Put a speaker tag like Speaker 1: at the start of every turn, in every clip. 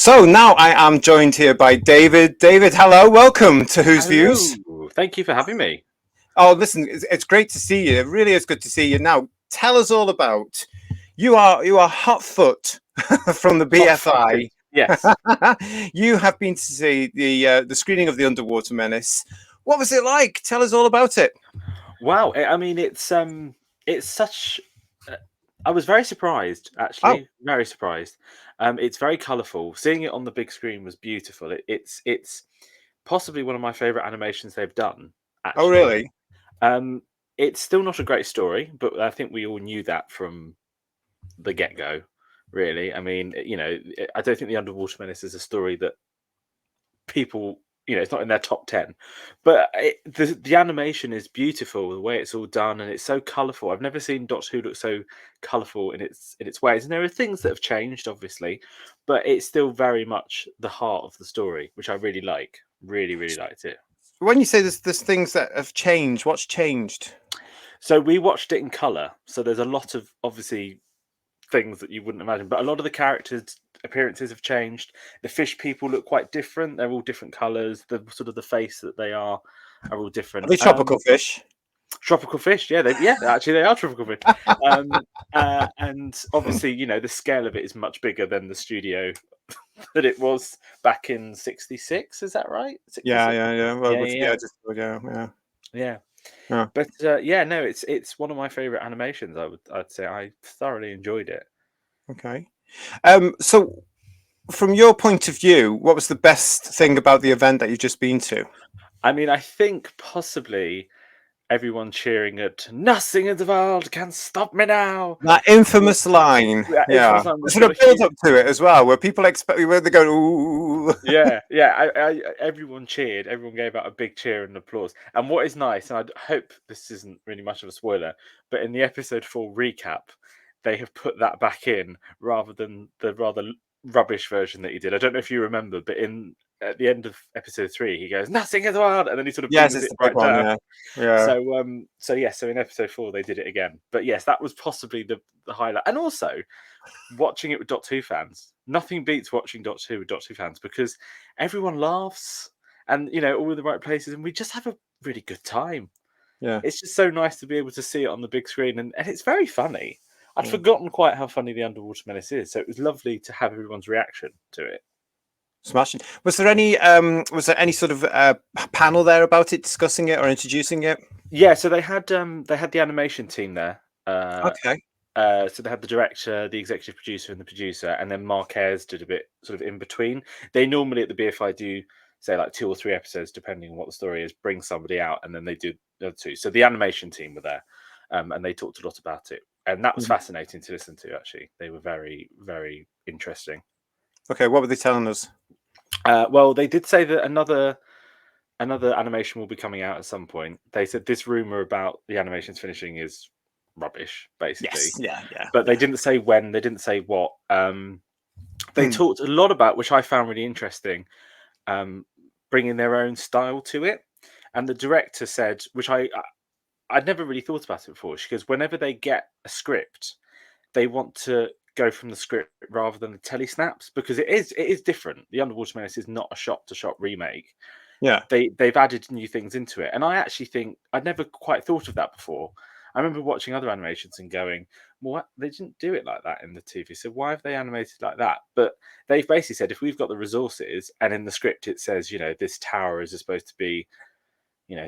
Speaker 1: So now I am joined here by David. David, hello, welcome to Whose Views.
Speaker 2: Hello. Thank you for having me.
Speaker 1: Oh, listen, it's great to see you. It really is good to see you. Now, tell us all about you are hot foot from the
Speaker 2: Hot-footed.
Speaker 1: BFI.
Speaker 2: Yes.
Speaker 1: You have been to see the screening of the Underwater Menace. What was it like? Tell us all about it.
Speaker 2: Wow. I mean, it's such. uh, I was very surprised,
Speaker 1: Oh,
Speaker 2: actually. Very surprised. It's very colourful. Seeing it on the big screen was beautiful. It's possibly one of my favourite animations they've done.
Speaker 1: oh,
Speaker 2: Actually,
Speaker 1: really?
Speaker 2: um, it's still not a great story, but I think we all knew that from the get go. Really, I mean, I don't think the Underwater Menace is a story that people, it's not in their top 10, but the animation is beautiful, the way it's all done, and it's so colorful. I've never seen Doctor Who look so colorful in its ways, and there are things that have changed, obviously, but it's still very much the heart of the story, which I really like. Really liked it.
Speaker 1: When you say there's things that have changed, what's changed?
Speaker 2: So we watched it in color, so there's a lot of obviously things that you wouldn't imagine. But a lot of the characters' appearances have changed. The fish people look quite different. They're all different colours. The sort of the face that they are all
Speaker 1: Are
Speaker 2: different.
Speaker 1: they tropical fish?
Speaker 2: Tropical fish, yeah, actually they are tropical fish. Um, and obviously, the scale of it is much bigger than the studio that it was back in '66. Is that right?
Speaker 1: Yeah,
Speaker 2: '66.
Speaker 1: yeah, yeah. Well,
Speaker 2: Yeah,
Speaker 1: yeah,
Speaker 2: yeah,
Speaker 1: yeah.
Speaker 2: yeah.
Speaker 1: Yeah.
Speaker 2: But yeah, no, it's one of my favorite animations. I'd say I thoroughly enjoyed it.
Speaker 1: Okay. So from your point of view, what was the best thing about the event that you've just been to?
Speaker 2: I mean, I think possibly everyone cheering at "Nothing in the world can stop me now."
Speaker 1: That
Speaker 2: Well,
Speaker 1: infamous line,
Speaker 2: yeah,
Speaker 1: yeah.
Speaker 2: infamous line was
Speaker 1: There's sort
Speaker 2: got
Speaker 1: of
Speaker 2: a
Speaker 1: build
Speaker 2: huge.
Speaker 1: up to it as well, where people expect where they go, ooh.
Speaker 2: Yeah. Everyone cheered. Everyone gave out a big cheer and applause. And what is nice, and I hope this isn't really much of a spoiler, but in the episode 4 recap, they have put that back in rather than the rather rubbish version that he did. I don't know if you remember, but in at the end of episode 3, he goes "Nothing in the world," and then he sort of
Speaker 1: Yes,
Speaker 2: brings
Speaker 1: it's
Speaker 2: it
Speaker 1: the big
Speaker 2: right
Speaker 1: one,
Speaker 2: down.
Speaker 1: yeah. Yeah.
Speaker 2: So in episode 4 they did it again. But yes, that was possibly the highlight. And also watching it with Doctor Who fans. Nothing beats watching Doctor Who with Doctor Who fans because everyone laughs and all in the right places, and we just have a really good time.
Speaker 1: Yeah.
Speaker 2: It's just so nice to be able to see it on the big screen, and it's very funny. I'd
Speaker 1: Yeah.
Speaker 2: forgotten quite how funny the Underwater Menace is, so it was lovely to have everyone's reaction to it.
Speaker 1: Smashing. Was there any sort of panel there about it, discussing it or introducing it?
Speaker 2: Yeah, so they had the animation team there.
Speaker 1: Okay.
Speaker 2: So they had the director, the executive producer, and the producer, and then Marquez did a bit sort of in between. They normally at the BFI do say like 2 or 3 episodes, depending on what the story is, bring somebody out, and then they do the other two. So the animation team were there, and they talked a lot about it, and that was
Speaker 1: Mhm.
Speaker 2: fascinating to listen to. Actually, they were very interesting.
Speaker 1: Okay, what were they telling us?
Speaker 2: Well, they did say that another animation will be coming out at some point. They said this rumor about the animations finishing is rubbish,
Speaker 1: Yes.
Speaker 2: basically,
Speaker 1: Yeah, yeah,
Speaker 2: but they
Speaker 1: yeah.
Speaker 2: didn't say when. They didn't say what. They
Speaker 1: Hmm.
Speaker 2: talked a lot about, which I found really interesting, um, bringing their own style to it. And the director said, which I'd never really thought about it before. She goes, whenever they get a script, they want to go from the script rather than the telesnaps because it is different. The Underwater Menace is not a shot to shot remake.
Speaker 1: Yeah.
Speaker 2: They've added new things into it, and I actually think I'd never quite thought of that before. I remember watching other animations and going, "Well, they didn't do it like that in the TV, so why have they animated like that?" But they've basically said if we've got the resources, and in the script it says, this tower is supposed to be,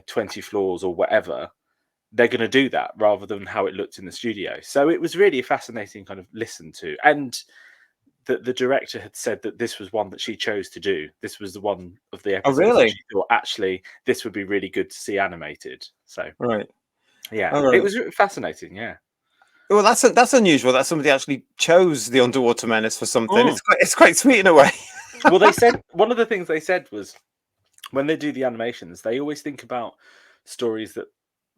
Speaker 2: 20 floors or whatever, they're going to do that rather than how it looked in the studio. So it was really a fascinating kind of listen to, and the director had said that this was one that she chose to do. This was the one of the
Speaker 1: Oh,
Speaker 2: episodes that
Speaker 1: really?
Speaker 2: she thought actually this would be really good to see animated. So
Speaker 1: Right.
Speaker 2: yeah,
Speaker 1: All
Speaker 2: it
Speaker 1: right.
Speaker 2: was fascinating. Yeah.
Speaker 1: Well, that's unusual that somebody actually chose the Underwater Menace for something.
Speaker 2: Mm.
Speaker 1: It's quite sweet in a way.
Speaker 2: Well, they said one of the things they said was when they do the animations, they always think about stories that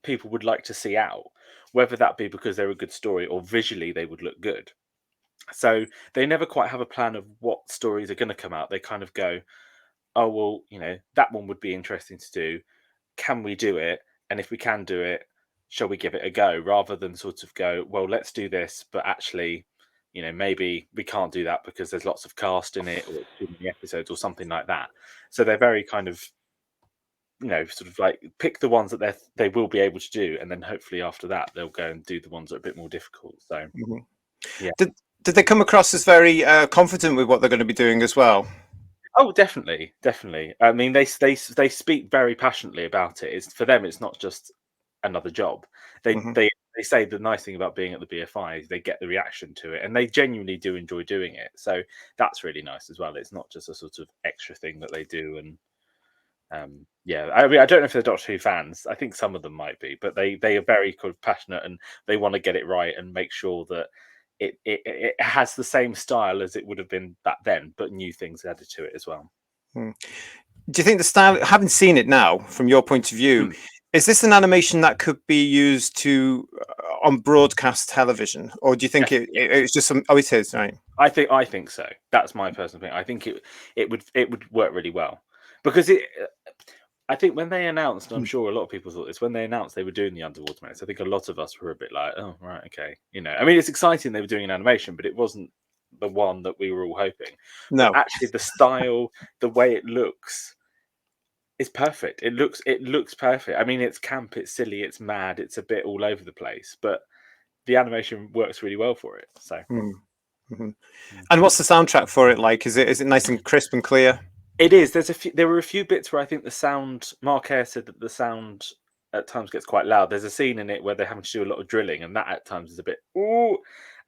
Speaker 2: people would like to see out, whether that be because they're a good story or visually they would look good. So they never quite have a plan of what stories are going to come out. They kind of go, oh well, that one would be interesting to do. Can we do it? And if we can do it, shall we give it a go? Rather than sort of go, well, let's do this, but actually, maybe we can't do that because there's lots of cast in it or it's too many episodes or something like that. So they're very kind of, sort of like pick the ones that they will be able to do, and then hopefully after that they'll go and do the ones that are a bit more difficult. So yeah.
Speaker 1: Did they come across as very confident with what they're going to be doing as well?
Speaker 2: Oh, definitely. I mean, they speak very passionately about it. It's for them. It's not just another job. They
Speaker 1: Mhm.
Speaker 2: they they say the nice thing about being at the BFI is they get the reaction to it, and they genuinely do enjoy doing it. So that's really nice as well. It's not just a sort of extra thing that they do. And yeah, I mean, I don't know if they're Doctor Who fans. I think some of them might be, but they are very kind of passionate, and they want to get it right and make sure that it has the same style as it would have been back then, but new things added to it as well.
Speaker 1: Do you think the style, having seen it now from your point of view, is this an animation that could be used to on broadcast television, or do you think it's just some? Oh, it is, right?
Speaker 2: I think so. That's my personal opinion. I think it would work really well because I think when they announced, and I'm sure a lot of people thought this, when they announced they were doing the Underwater Menace, I think a lot of us were a bit like, oh, right, okay. I mean, it's exciting they were doing an animation, but it wasn't the one that we were all hoping.
Speaker 1: No.
Speaker 2: But actually, the style, the way it looks is perfect. It looks perfect. I mean, it's camp, it's silly, it's mad, it's a bit all over the place, but the animation works really well for it. So.
Speaker 1: Mm-hmm. And what's the soundtrack for it like? Is it nice and crisp and clear?
Speaker 2: It is. There were a few bits where I think the sound. Mark Hare said that the sound at times gets quite loud. There's a scene in it where they're having to do a lot of drilling, and that at times is a bit ooh.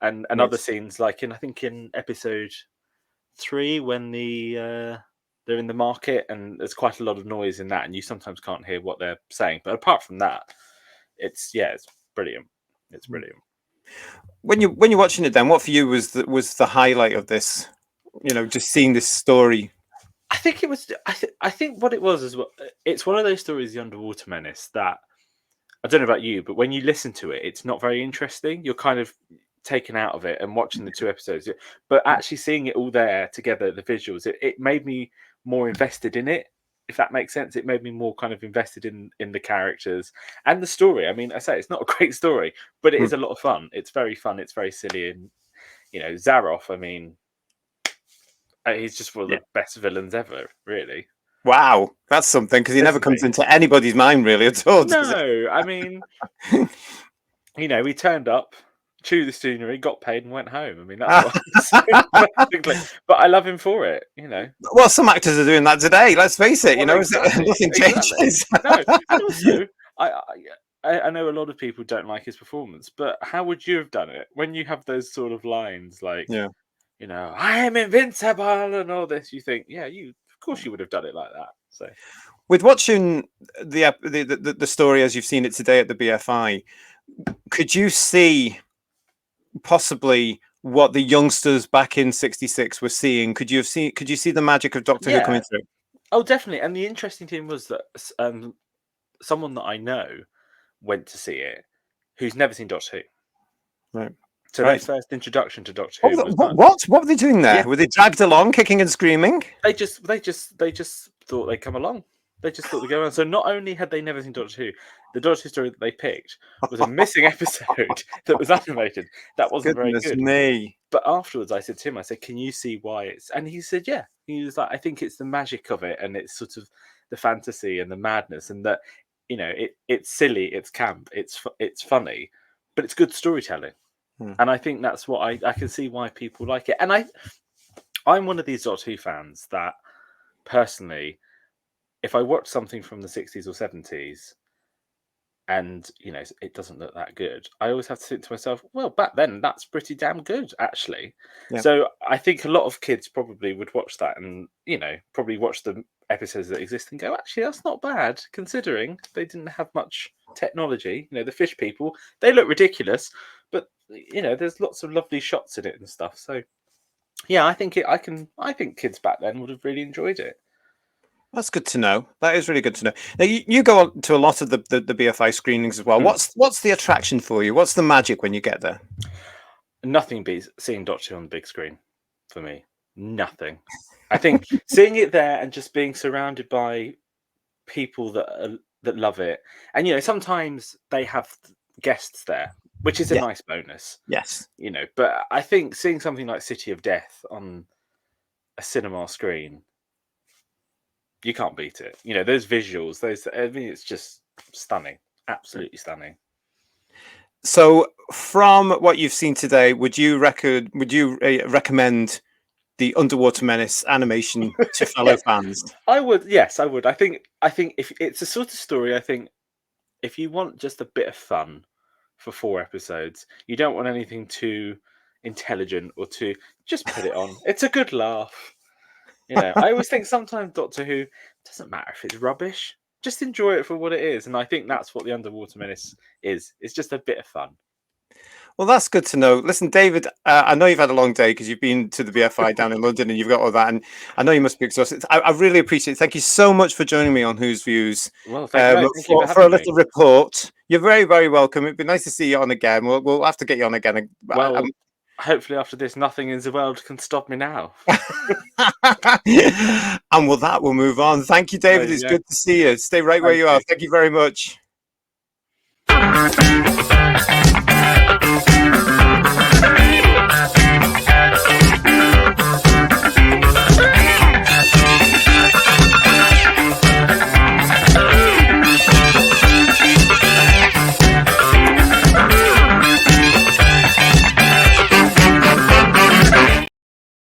Speaker 2: And other scenes, like I think in episode 3, when they're in the market, and there's quite a lot of noise in that, and you sometimes can't hear what they're saying. But apart from that, it's brilliant. It's brilliant.
Speaker 1: When you're watching it, then what for you was the highlight of this? Just seeing this story.
Speaker 2: I think it was. I think what it was is it's one of those stories, The Underwater Menace, that I don't know about you, but when you listen to it, it's not very interesting. You're kind of taken out of it and watching the 2 episodes, but actually seeing it all there together, the visuals, it made me more invested in it. If that makes sense, it made me more kind of invested in the characters and the story. I mean, I say it's not a great story, but it is a lot of fun. It's very fun. It's very silly, and Zaroff. I mean. He's just one of the best villains ever, really.
Speaker 1: Wow, that's something, because he never comes into anybody's mind really at all.
Speaker 2: No, I mean, he turned up, chewed the scenery, got paid, and went home. I mean, that's what basically. But I love him for it.
Speaker 1: Well, some actors are doing that today. Let's face it.
Speaker 2: Exactly,
Speaker 1: nothing changes.
Speaker 2: No, and also, I know a lot of people don't like his performance, but how would you have done it when you have those sort of lines like? I am invincible and all this. You think, of course you would have done it like that. So,
Speaker 1: with watching the story as you've seen it today at the BFI, could you see possibly what the youngsters back in '66 were seeing? Could you see the magic of Doctor Who coming through?
Speaker 2: Oh, definitely. And the interesting thing was that someone that I know went to see it who's never seen Doctor
Speaker 1: Who. Right.
Speaker 2: So their first introduction to Doctor Who was
Speaker 1: what were they doing there? Were they dragged along, kicking and screaming?
Speaker 2: They just thought they'd come along. They just thought they'd go around. So not only had they never seen Doctor Who, the Doctor Who story that they picked was a missing episode that was animated. That wasn't very good.
Speaker 1: Me.
Speaker 2: But afterwards, I said to him, "Can you see why it's?" And he said, "Yeah." He was like, "I think it's the magic of it, and it's sort of the fantasy and the madness, and that it's silly, it's camp, it's funny, but it's good storytelling." And I think that's what I can see why people like it. And I'm one of these Doctor Who fans that personally, if I watch something from the 60s or 70s and it doesn't look that good, I always have to think to myself, well, back then that's pretty damn good, actually. So I think a lot of kids probably would watch that and probably watch the episodes that exist and go, actually, that's not bad, considering they didn't have much technology. The fish people, they look ridiculous, but there's lots of lovely shots in it and stuff. So yeah, I think kids back then would have really enjoyed it.
Speaker 1: That's good to know. That is really good to know. Now you go to a lot of the BFI screenings as well. What's the attraction for you? What's the magic when you get there?
Speaker 2: Nothing beats seeing Doctor Who on the big screen for me. Nothing. I think seeing it there and just being surrounded by people that love it, and sometimes they have guests there. which is a
Speaker 1: Yeah.
Speaker 2: nice bonus,
Speaker 1: Yes.
Speaker 2: you know. But I think seeing something like City of Death on a cinema screen, you can't beat it. You know, those visuals, I mean, it's just stunning, absolutely stunning.
Speaker 1: So, from what you've seen today, would you recommend the Underwater Menace animation to fellow
Speaker 2: Yes,
Speaker 1: fans?
Speaker 2: I would. Yes, I would. I think if it's a sort of story, I think if you want just a bit of fun for 4 episodes, you don't want anything too intelligent or too. Just put it on. It's a good laugh. You know, I always think sometimes Doctor Who doesn't matter if it's rubbish. Just enjoy it for what it is, and I think that's what the Underwater Menace is. It's just a bit of fun.
Speaker 1: Well, that's good to know. Listen, David, I know you've had a long day because you've been to the BFI down in London and you've got all that, and I know you must be exhausted. I really appreciate it. Thank you so much for joining me on Who's Views
Speaker 2: Well, thank you. No, thank you for
Speaker 1: for a
Speaker 2: having me.
Speaker 1: little report. You're very, very welcome. It'd be nice to see you on again. We'll have to get you on again.
Speaker 2: Well, hopefully after this, nothing in the world can stop me now.
Speaker 1: And with that, we'll move on. Thank you,
Speaker 2: There
Speaker 1: David.
Speaker 2: you
Speaker 1: It's
Speaker 2: go.
Speaker 1: good to see you. Stay right where
Speaker 2: Thank
Speaker 1: you are.
Speaker 2: you.
Speaker 1: Thank you very much.